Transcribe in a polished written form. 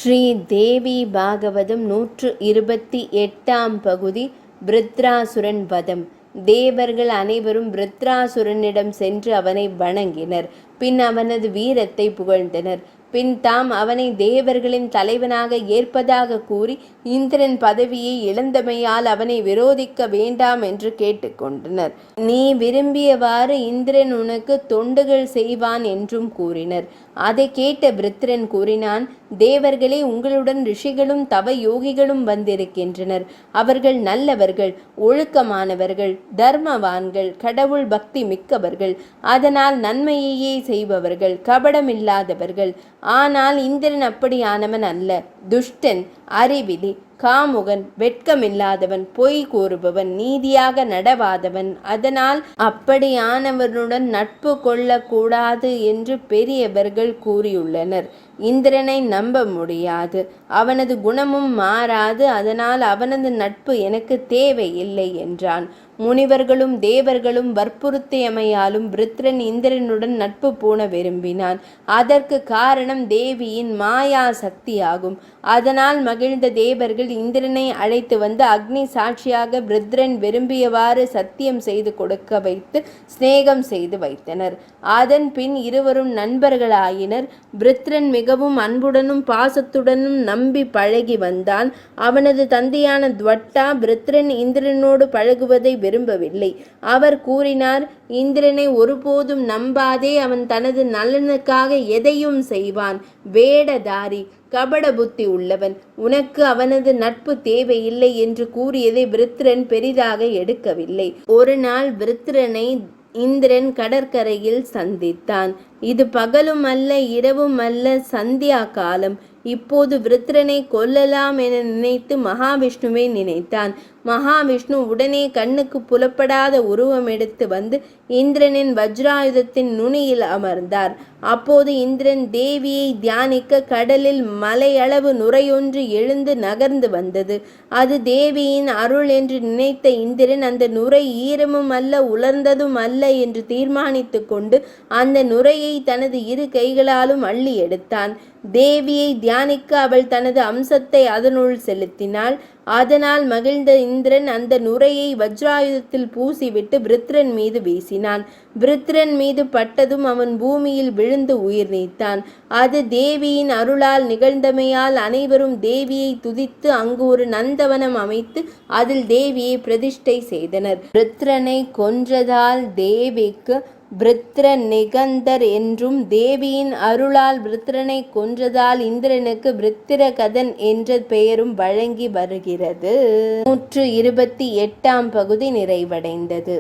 ஸ்ரீ தேவி பாகவதம் 128ஆம் பகுதி. விருத்ராசுரன் வதம். தேவர்கள் அனைவரும் விருத்ராசுரனிடம் சென்று அவனை வணங்கினர். பின் அவனது வீரத்தை புகழ்ந்தனர். பின் தாம் அவனை தேவர்களின் தலைவனாக ஏற்பதாக கூறி இந்திரன் பதவியை இழந்தமையால் அவனை விரோதிக்க வேண்டாம் என்று கேட்டுக்கொண்டனர். நீ விரும்பியவாறு இந்திரன் உனக்கு தொண்டுகள் செய்வான் என்றும் கூறினர். அதை கேட்ட விருத்திரன் கூறினான், தேவர்களே, உங்களுடன் ரிஷிகளும் தவ யோகிகளும் வந்திருக்கின்றனர். அவர்கள் நல்லவர்கள், ஒழுக்கமானவர்கள், தர்மவான்கள், கடவுள் பக்தி மிக்கவர்கள், அதனால் நன்மையையே செய்பவர்கள், கபடமில்லாதவர்கள். ஆனால் இந்திரன் அப்படியானவன் அல்ல. துஷ்டன், அறிவிலி, காமுகன், வெட்கமில்லாதவன், பொய் கூறுபவன், நீதியாக நடவாதவன். அதனால் அப்படியானவனுடன் நட்பு கொள்ளக்கூடாது என்று பெரியவர்கள் கூறியுள்ளனர். இந்திரனை நம்ப முடியாது, அவனது குணமும் மாறாது. அதனால் அவனது நட்பு எனக்கு தேவையில்லை என்றான். முனிவர்களும் தேவர்களும் வற்புறுத்தியமையாலும் விருத்திரன் இந்திரனுடன் நட்பு பூண விரும்பினான். அதற்கு காரணம் தேவியின் மாயா சக்தியாகும். அதனால் மகிழ்ந்த தேவர்கள் இந்திரனை அழைத்து வந்து அக்னி சாட்சியாக விருத்திரன் விரும்பியவாறு சத்தியம் செய்து கொடுக்க வைத்து சிநேகம் செய்து வைத்தனர். அதன் பின் இருவரும் நண்பர்களாயினர். விருத்திரன் மிகவும் அன்புடனும் பாசத்துடனும் நம்பி பழகி வந்தான். அவனது தந்தையான துவட்டா விருத்திரன் இந்திரனோடு பழகுவதை விரும்பவில்லை. அவர் கூறினார், இந்திரனை ஒருபோதும் நம்பாதே, அவன் தனது நலனுக்காக எதையும் செய்வான். வேடதாரி, கபட புத்தி உள்ளவன். உனக்கு அவனது நட்பு தேவையில்லை என்று கூறியதை விருத்திரன் பெரிதாக எடுக்கவில்லை. ஒரு நாள் விருத்திரனை இந்திரன் கடற்கரையில் சந்தித்தான். இது பகலும் அல்ல, இரவும் அல்ல, சந்தியா காலம். இப்போது விருத்திரனை கொல்லலாம் என நினைத்து மகாவிஷ்ணுவை நினைத்தான். மகாவிஷ்ணு உடனே கண்ணுக்கு புலப்படாத உருவம் எடுத்து வந்து இந்திரனின் வஜ்ராயுதத்தின் நுனியில் அமர்ந்தார். அப்போது இந்திரன் தேவியை தியானிக்க கடலில் மலையளவு நுரையொன்று எழுந்து நகர்ந்து வந்தது. அது தேவியின் அருள் என்று நினைத்த இந்திரன் அந்த நுரை ஈரமும் அல்ல, உலர்ந்ததும் அல்ல என்று தீர்மானித்து கொண்டு அந்த நுரையை தனது இரு கைகளாலும் அள்ளி எடுத்தான். தேவியை தியானிக்க அவள் தனது அம்சத்தை அதனுள் செலுத்தினாள். அதனால் மகிழ்ந்த இந்திரன் அந்த நுரையை வஜ்ராயுதத்தில் பூசிவிட்டு விருத்திரன் மீது வீசினான். விருத்திரன் மீது பட்டதும் அவன் பூமியில் விழுந்து உயிர் நீத்தான். அது தேவியின் அருளால் நிகழ்ந்தமையால் அனைவரும் தேவியை துதித்து அங்கு ஒரு நந்தவனம் அமைத்து அதில் தேவியை பிரதிஷ்டை செய்தனர். விருத்திரனை கொன்றதால் தேவிக்கு விருத்திர நிகந்தர் என்றும், தேவியின் அருளால் விருத்திரனை கொன்றதால் இந்திரனுக்கு விருத்திரகதன் என்ற பெயரும் வழங்கி வருகிறது. 128ஆம் பகுதி நிறைவடைந்தது.